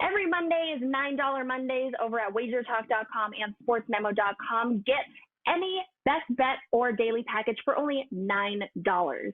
Every Monday is $9 Mondays over at WagerTalk.com and SportsMemo.com. Get any best bet or daily package for only $9.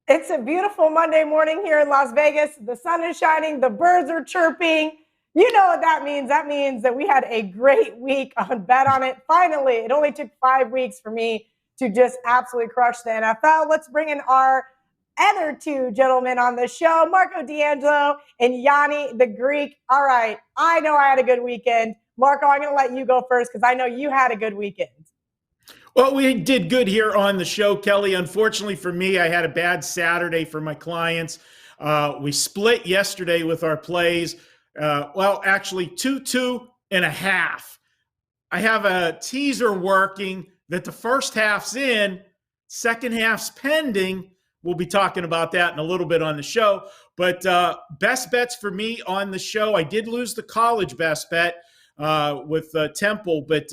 It's a beautiful Monday morning here in Las Vegas. The sun is shining, the birds are chirping. You know what that means. That means that we had a great week on Bet On It. Finally, it only took 5 weeks for me to just absolutely crush the NFL. Let's bring in our other two gentlemen on the show, Marco D'Angelo and Gianni the Greek. All right, I know I had a good weekend. Marco, I'm going to let you go first because I know you had a good weekend. Well, we did good here on the show, Kelly. Unfortunately for me, I had a bad Saturday for my clients. We split yesterday with our plays. Actually, 2.5. I have a teaser working that the first half's in, second half's pending. We'll be talking about that in a little bit on the show. But best bets for me on the show, I did lose the college best bet with Temple, but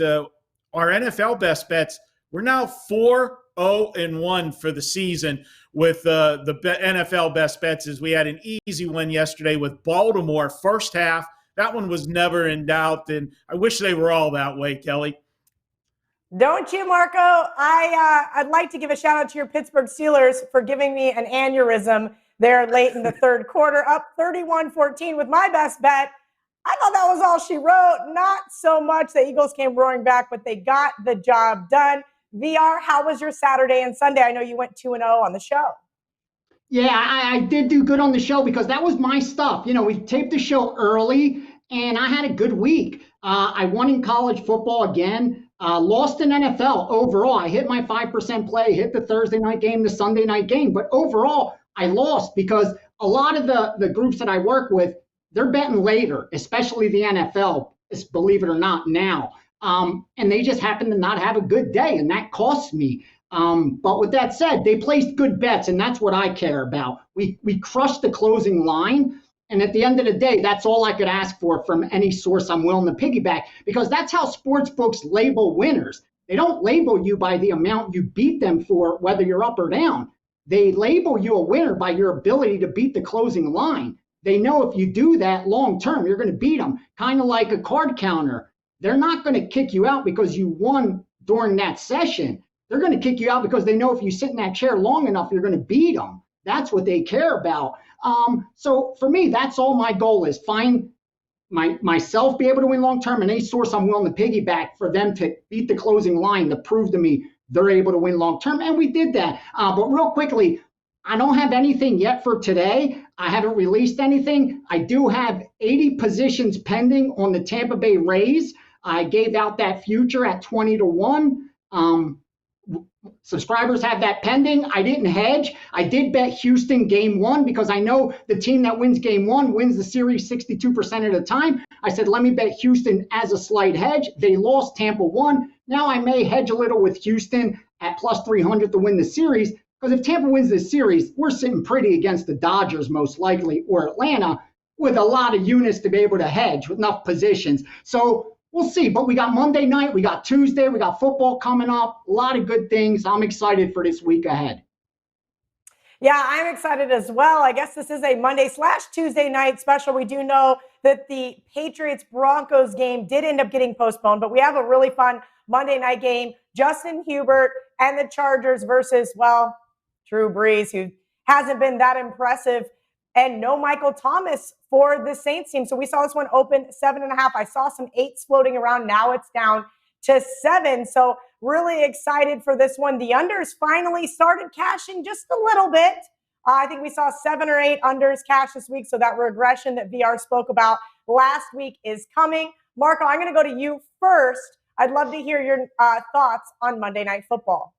our NFL best bets, we're now 4-0-1 for the season with the NFL best bets, as we had an easy one yesterday with Baltimore first half. That one was never in doubt, and I wish they were all that way, Kelly. Don't you, Marco? I'd like to give a shout out to your Pittsburgh Steelers for giving me an aneurysm there late in the third quarter, up 31-14 with my best bet. I thought that was all she wrote. Not so much. The Eagles came roaring back, but they got the job done. VR, how was your Saturday and Sunday? I know you went 2-0 on the show. Yeah, I did do good on the show because that was my stuff. You know, we taped the show early, and I had a good week. I won in college football again, lost in NFL overall. I hit my 5% play, hit the Thursday night game, the Sunday night game. But overall, I lost because a lot of the groups that I work with, they're betting later, especially the NFL, believe it or not, now. And they just happen to not have a good day, and that costs me. But with that said, they placed good bets, and that's what I care about. We crushed the closing line, and at the end of the day, that's all I could ask for from any source I'm willing to piggyback, because that's how sports books label winners. They don't label you by the amount you beat them for, whether you're up or down. They label you a winner by your ability to beat the closing line. They know if you do that long term, you're going to beat them, kind of like a card counter. They're not going to kick you out because you won during that session. They're going to kick you out because they know if you sit in that chair long enough, you're going to beat them. That's what they care about. So for me, that's all my goal is. Find myself be able to win long term, and any source I'm willing to piggyback for them to beat the closing line to prove to me they're able to win long term. And we did that. But real quickly, I don't have anything yet for today. I haven't released anything. I do have 80 positions pending on the Tampa Bay Rays. I gave out that future at 20-1. Subscribers have that pending. I didn't hedge. I did bet Houston game 1 because I know the team that wins game 1 wins the series 62% of the time. I said, let me bet Houston as a slight hedge. They lost, Tampa won. Now I may hedge a little with Houston at plus 300 to win the series, because if Tampa wins this series, we're sitting pretty against the Dodgers most likely, or Atlanta, with a lot of units to be able to hedge with enough positions. So we'll see. But we got Monday night, we got Tuesday, we got football coming up, a lot of good things. I'm excited for this week ahead. Yeah, I'm excited as well. I guess this is a Monday/Tuesday night special. We do know that the Patriots-Broncos game did end up getting postponed, but we have a really fun Monday night game. Justin Hubert and the Chargers versus, well, Drew Brees, who hasn't been that impressive, and no Michael Thomas for the Saints team. So we saw this one open 7.5. I saw some 8s floating around. Now it's down to 7. So really excited for this one. The unders finally started cashing just a little bit. I think we saw 7 or 8 unders cash this week. So that regression that VR spoke about last week is coming. Marco, I'm going to go to you first. I'd love to hear your thoughts on Monday Night Football.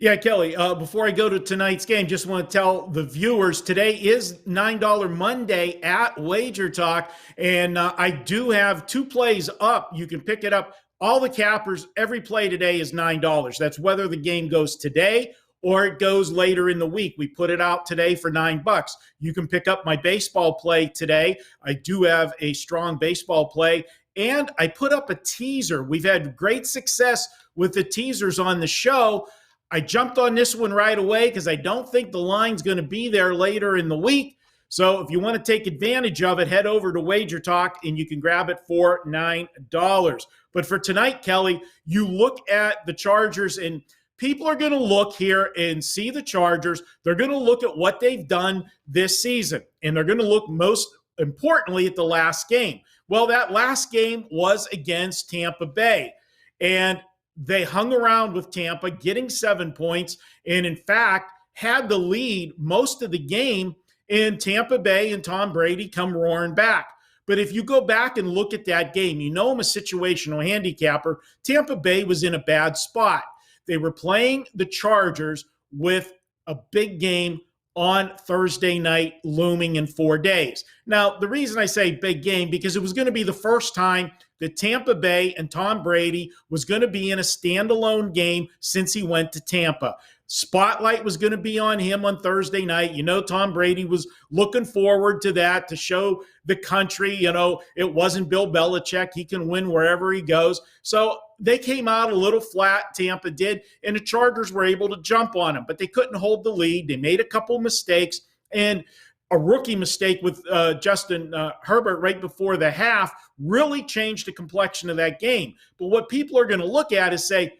Yeah, Kelly, before I go to tonight's game, just want to tell the viewers today is $9 Monday at WagerTalk, and I do have 2 plays up. You can pick it up all the cappers, every play today is $9. That's whether the game goes today or it goes later in the week. We put it out today for $9. You can pick up my baseball play today. I do have a strong baseball play, and I put up a teaser. We've had great success with the teasers on the show. I jumped on this one right away because I don't think the line's going to be there later in the week. So if you want to take advantage of it, head over to WagerTalk and you can grab it for $9. But for tonight, Kelly, you look at the Chargers, and people are going to look here and see the Chargers. They're going to look at what they've done this season, and they're going to look most importantly at the last game. Well, that last game was against Tampa Bay, and they hung around with Tampa, getting 7 points, and in fact had the lead most of the game, and Tampa Bay and Tom Brady come roaring back. But if you go back and look at that game, you know I'm a situational handicapper. Tampa Bay was in a bad spot. They were playing the Chargers with a big game on Thursday night looming in 4 days. Now, the reason I say big game, because it was going to be the first time that Tampa Bay and Tom Brady was going to be in a standalone game since he went to Tampa. Spotlight was going to be on him on Thursday night. You know, Tom Brady was looking forward to that, to show the country, you know, it wasn't Bill Belichick. He can win wherever he goes. So they came out a little flat, Tampa did, and the Chargers were able to jump on them, but they couldn't hold the lead. They made a couple mistakes, and a rookie mistake with Justin Herbert right before the half really changed the complexion of that game. But what people are going to look at is say,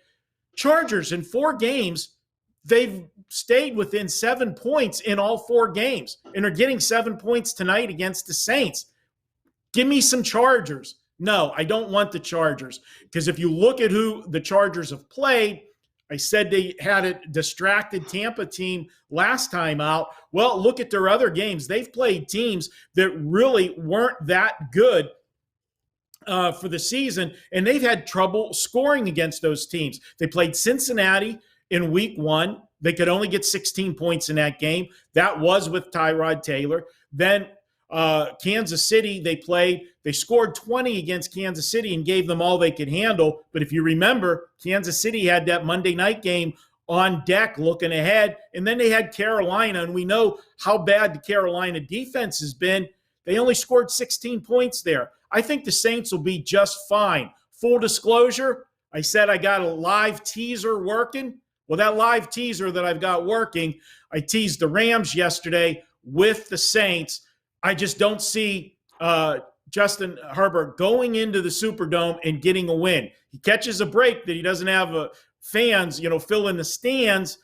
Chargers in 4 games, they've stayed within 7 points in all 4 games and are getting 7 points tonight against the Saints. Give me some Chargers. No, I don't want the Chargers, because if you look at who the Chargers have played, I said they had a distracted Tampa team last time out. Well, look at their other games. They've played teams that really weren't that good for the season, and they've had trouble scoring against those teams. They played Cincinnati in week 1. They could only get 16 points in that game. That was with Tyrod Taylor. Then Kansas City, they scored 20 against Kansas City and gave them all they could handle. But if you remember, Kansas City had that Monday night game on deck looking ahead. And then they had Carolina, and we know how bad the Carolina defense has been. They only scored 16 points there. I think the Saints will be just fine. Full disclosure, I said I got a live teaser working. Well, that live teaser that I've got working, I teased the Rams yesterday with the Saints. I just don't see Justin Herbert going into the Superdome and getting a win. He catches a break that he doesn't have fans, fill in the stands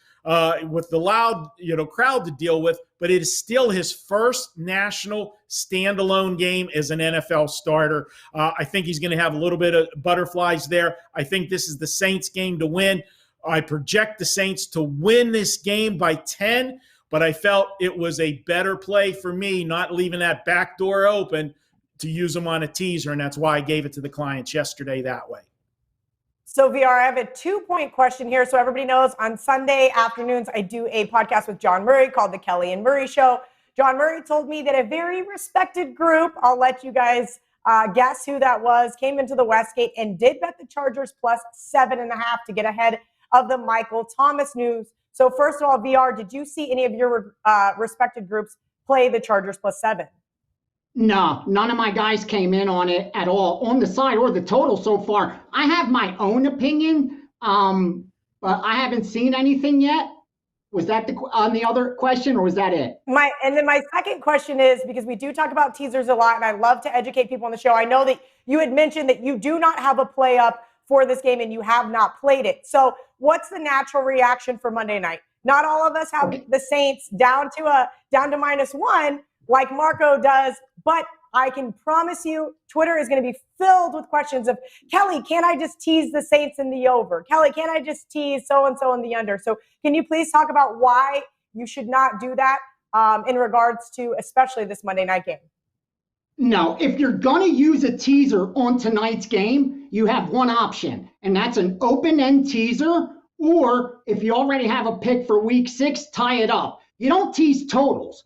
with the loud, crowd to deal with, but it is still his first national standalone game as an NFL starter. I think he's going to have a little bit of butterflies there. I think this is the Saints game to win. I project the Saints to win this game by 10, but I felt it was a better play for me not leaving that back door open to use them on a teaser, and that's why I gave it to the clients yesterday that way. So, VR, I have a 2-point question here. So everybody knows on Sunday afternoons, I do a podcast with John Murray called The Kelly and Murray Show. John Murray told me that a very respected group, I'll let you guys guess who that was, came into the Westgate and did bet the Chargers plus 7.5 to get ahead of the Michael Thomas news. So first of all, VR, did you see any of your respected groups play the Chargers plus 7? No, none of my guys came in on it at all, on the side or the total so far. I have my own opinion, but I haven't seen anything yet. Was that on the other question, or was that it? My second question is, because we do talk about teasers a lot, and I love to educate people on the show. I know that you had mentioned that you do not have a play up for this game and you have not played it. So what's the natural reaction for Monday night? Not all of us have the Saints down to -1 like Marco does, but I can promise you Twitter is going to be filled with questions of, Kelly, can't I just tease the Saints in the over? Kelly, can't I just tease so-and-so in the under? So can you please talk about why you should not do that in regards to especially this Monday night game? No, if you're going to use a teaser on tonight's game, you have one option, and that's an open-end teaser, or if you already have a pick for week 6, tie it up. You don't tease totals.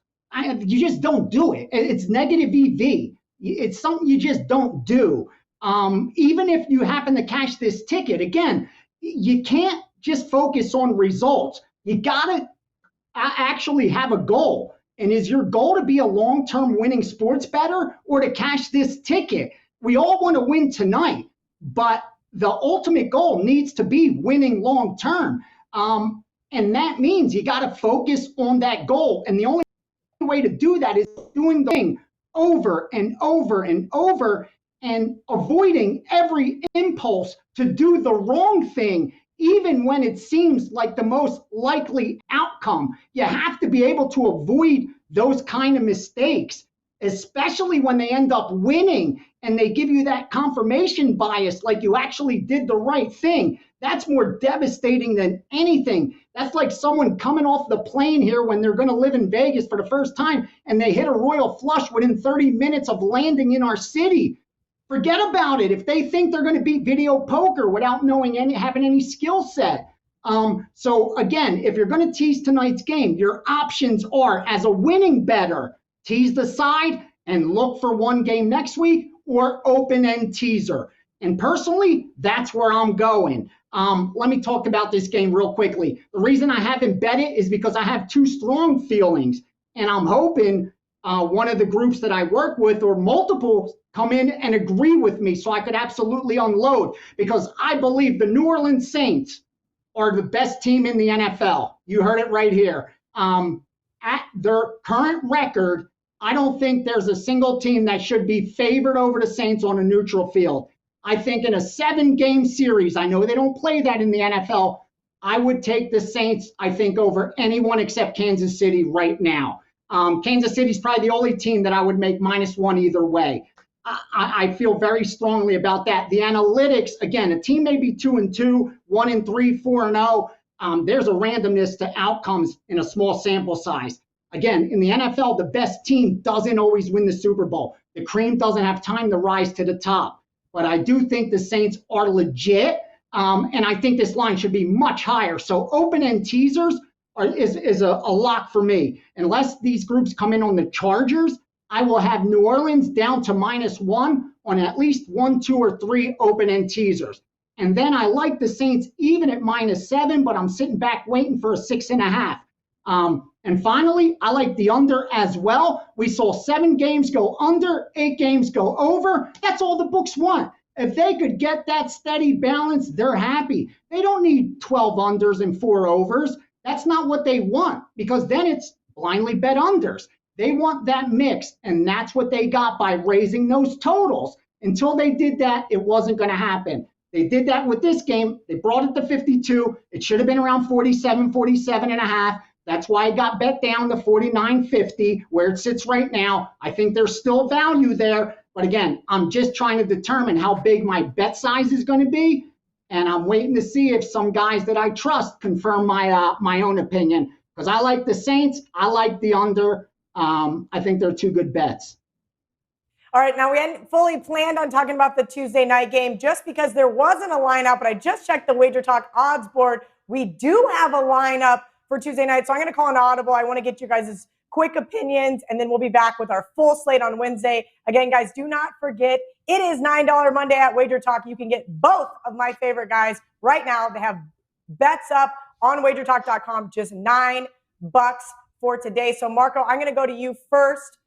You just don't do it. It's negative EV. It's something you just don't do. even if you happen to cash this ticket, again, you can't just focus on results. You got to actually have a goal. And is your goal to be a long-term winning sports bettor or to cash this ticket? We all want to win tonight, but the ultimate goal needs to be winning long-term. And that means you got to focus on that goal. And the only way to do that is doing the thing over and over and over and avoiding every impulse to do the wrong thing, even when it seems like the most likely outcome. You have to be able to avoid those kind of mistakes, especially when they end up winning and they give you that confirmation bias, like you actually did the right thing. That's more devastating than anything. That's like someone coming off the plane here when they're going to live in Vegas for the first time and they hit a royal flush within 30 minutes of landing in our city. Forget about it. If they think they're going to beat video poker without knowing having any skill set. So again, if you're going to tease tonight's game, your options are, as a winning bettor, tease the side and look for one game next week, or open-end teaser. And personally, that's where I'm going. Let me talk about this game real quickly. The reason I haven't bet it is because I have two strong feelings, and I'm hoping one of the groups that I work with or multiple come in and agree with me so I could absolutely unload, because I believe the New Orleans Saints are the best team in the NFL. You heard it right here. At their current record, I don't think there's a single team that should be favored over the Saints on a neutral field. I think in a 7-game series, I know they don't play that in the NFL, I would take the Saints, I think, over anyone except Kansas City right now. Kansas City's probably the only team that I would make -1 either way. I feel very strongly about that. The analytics, again, a team may be 2-2, 1-3, 4-0. There's a randomness to outcomes in a small sample size. Again, in the NFL, the best team doesn't always win the Super Bowl. The cream doesn't have time to rise to the top. But I do think the Saints are legit, and I think this line should be much higher. So open-end teasers is a lock for me. Unless these groups come in on the Chargers, I will have New Orleans down to -1 on at least 1, 2, or 3 open-end teasers. And then I like the Saints even at -7, but I'm sitting back waiting for a 6.5. And finally, I like the under as well. We saw 7 games go under, 8 games go over. That's all the books want. If they could get that steady balance, they're happy. They don't need 12 unders and 4 overs. That's not what they want, because then it's blindly bet unders. They want that mix, and that's what they got by raising those totals. Until they did that, it wasn't going to happen. They did that with this game. They brought it to 52. It should have been around 47, 47.5. That's why it got bet down to 49.50, where it sits right now. I think there's still value there. But again, I'm just trying to determine how big my bet size is going to be. And I'm waiting to see if some guys that I trust confirm my own opinion. Because I like the Saints. I like the under. I think they're 2 good bets. All right, now we hadn't fully planned on talking about the Tuesday night game just because there wasn't a lineup, but I just checked the WagerTalk odds board. We do have a lineup for Tuesday night, so I'm going to call an audible. I want to get you guys' quick opinions, and then we'll be back with our full slate on Wednesday. Again, guys, do not forget, it is $9 Monday at WagerTalk. You can get both of my favorite guys right now. They have bets up on WagerTalk.com, just $9 for today. So, Marco, I'm going to go to you first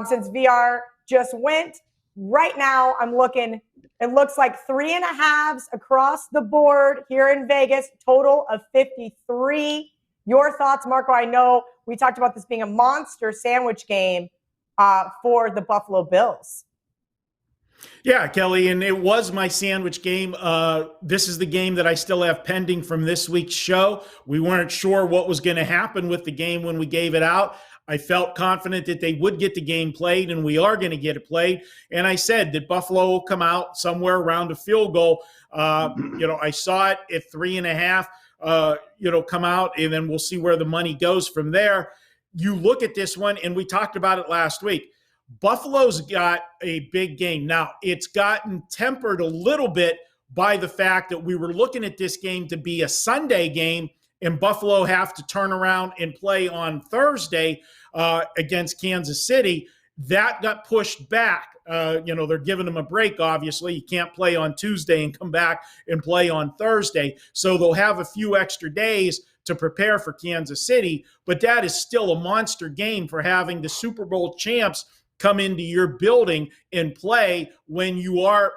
since VR just went. Right now, I'm looking, it looks like 3.5s across the board here in Vegas, total of 53. Your thoughts, Marco? I know we talked about this being a monster sandwich game for the Buffalo Bills. Yeah, Kelly, and it was my sandwich game. This is the game that I still have pending from this week's show. We weren't sure what was going to happen with the game when we gave it out. I felt confident that they would get the game played, and we are going to get it played. And I said that Buffalo will come out somewhere around a field goal. I saw it at 3.5. Come out, and then we'll see where the money goes from there. You look at this one, and we talked about it last week. Buffalo's got a big game. Now, it's gotten tempered a little bit by the fact that we were looking at this game to be a Sunday game, and Buffalo have to turn around and play on Thursday against Kansas City. That got pushed back. They're giving them a break, obviously. You can't play on Tuesday and come back and play on Thursday. So they'll have a few extra days to prepare for Kansas City. But that is still a monster game for having the Super Bowl champs come into your building and play when you're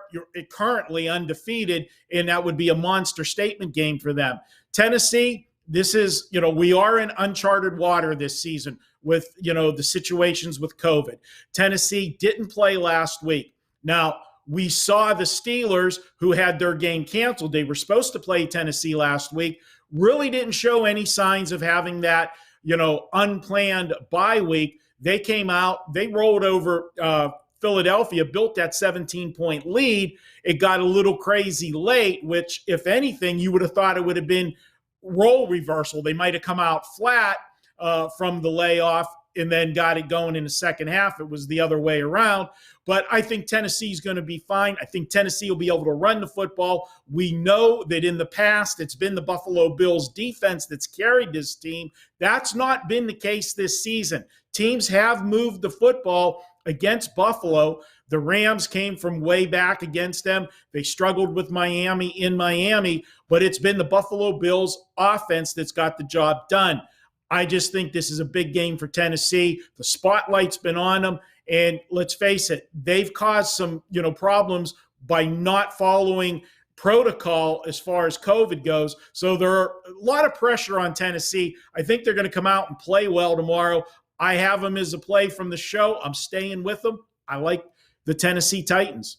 currently undefeated, and that would be a monster statement game for them. Tennessee, this is, we are in uncharted water this season with, the situations with COVID. Tennessee didn't play last week. Now, we saw the Steelers, who had their game canceled. They were supposed to play Tennessee last week, really didn't show any signs of having that, unplanned bye week. They came out, they rolled over Philadelphia, built that 17-point lead. It got a little crazy late, which, if anything, you would have thought it would have been role reversal. They might have come out flat from the layoff and then got it going in the second half. It was the other way around. But I think Tennessee's going to be fine. I think Tennessee will be able to run the football. We know that in the past, it's been the Buffalo Bills defense that's carried this team. That's not been the case this season. Teams have moved the football against Buffalo. The Rams came from way back against them. They struggled with Miami in Miami, but it's been the Buffalo Bills offense that's got the job done. I just think this is a big game for Tennessee. The spotlight's been on them. And let's face it, they've caused some, problems by not following protocol as far as COVID goes. So there are a lot of pressure on Tennessee. I think they're going to come out and play well tomorrow. I have them as a play from the show. I'm staying with them. I like the Tennessee Titans.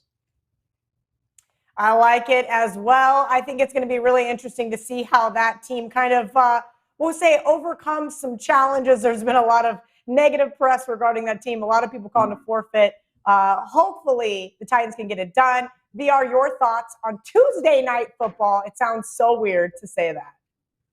I like it as well. I think it's going to be really interesting to see how that team kind of, we'll say, overcomes some challenges. There's been a lot of negative press regarding that team. A lot of people calling a forfeit. Hopefully the Titans can get it done. VR, your thoughts on Tuesday night football? It sounds so weird to say that.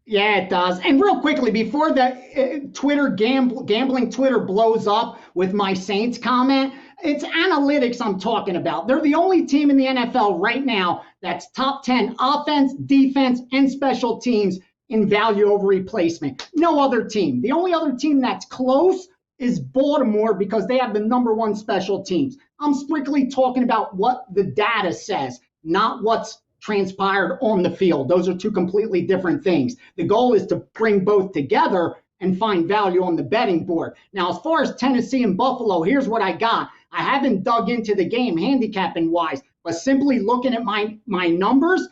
Yeah, it does. And real quickly, before the Twitter gambling Twitter blows up with my Saints comment, it's analytics I'm talking about. They're the only team in the NFL right now that's top 10 offense, defense, and special teams in value over replacement. No other team. The only other team that's close is Baltimore because they have the number one special teams. I'm strictly talking about what the data says, not what's transpired on the field. Those are two completely different things. The goal is to bring both together and find value on the betting board. Now, as far as Tennessee and Buffalo, here's what I got. I haven't dug into the game handicapping wise, but simply looking at my numbers,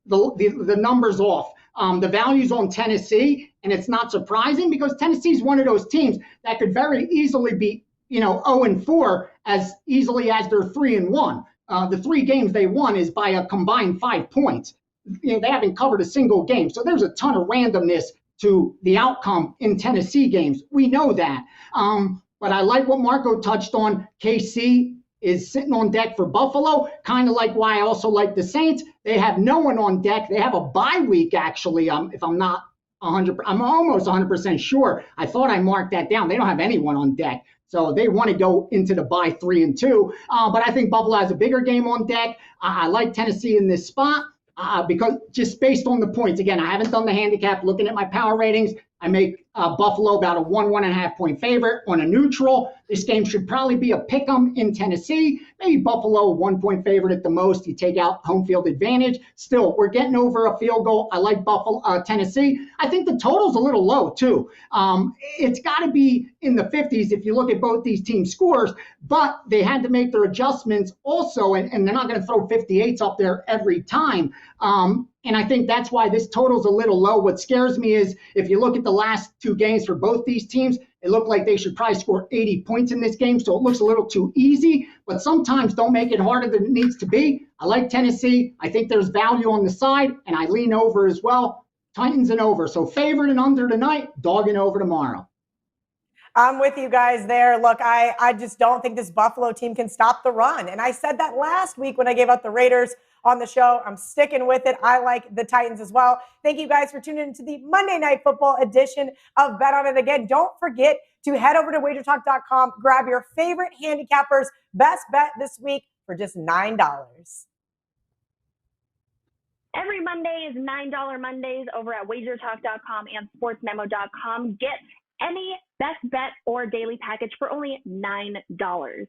the numbers off. The value's on Tennessee, and it's not surprising because Tennessee's one of those teams that could very easily be, 0-4 as easily as they're 3-1. The 3 games they won is by a combined 5 points. They haven't covered a single game, so there's a ton of randomness to the outcome in Tennessee games. We know that. But I like what Marco touched on. KC is sitting on deck for Buffalo, kind of like why I also like the Saints. They have no one on deck. They have a bye week, actually, if I'm not 100%. I'm almost 100% sure. I thought I marked that down. They don't have anyone on deck. So they want to go into the bye 3-2. But I think Buffalo has a bigger game on deck. I like Tennessee in this spot because just based on the points. Again, I haven't done the handicap. Looking at my power ratings, I make Buffalo about a 1.5 point favorite on a neutral. This game should probably be a pick'em in Tennessee. Maybe Buffalo 1 point favorite at the most. You take out home field advantage. Still, we're getting over a field goal. I like Tennessee. I think the total's a little low too. It's got to be in the 50s if you look at both these team scores. But they had to make their adjustments also, and they're not going to throw 58s up there every time. And I think that's why this total's a little low. What scares me is if you look at the last 2 games for both these teams, it looked like they should probably score 80 points in this game. So it looks a little too easy, but sometimes don't make it harder than it needs to be. I like Tennessee. I think there's value on the side, and I lean over as well. Titans and over. So favored and under tonight, dogging over tomorrow. I'm with you guys there. Look, I just don't think this Buffalo team can stop the run. And I said that last week when I gave out the Raiders on the show. I'm sticking with it. I like the Titans as well. Thank you guys for tuning into the Monday Night Football edition of Bet On It. Again, don't forget to head over to WagerTalk.com, grab your favorite handicappers' best bet this week for just $9. Every Monday is $9 Mondays over at WagerTalk.com and SportsMemo.com. Get any best bet or daily package for only $9.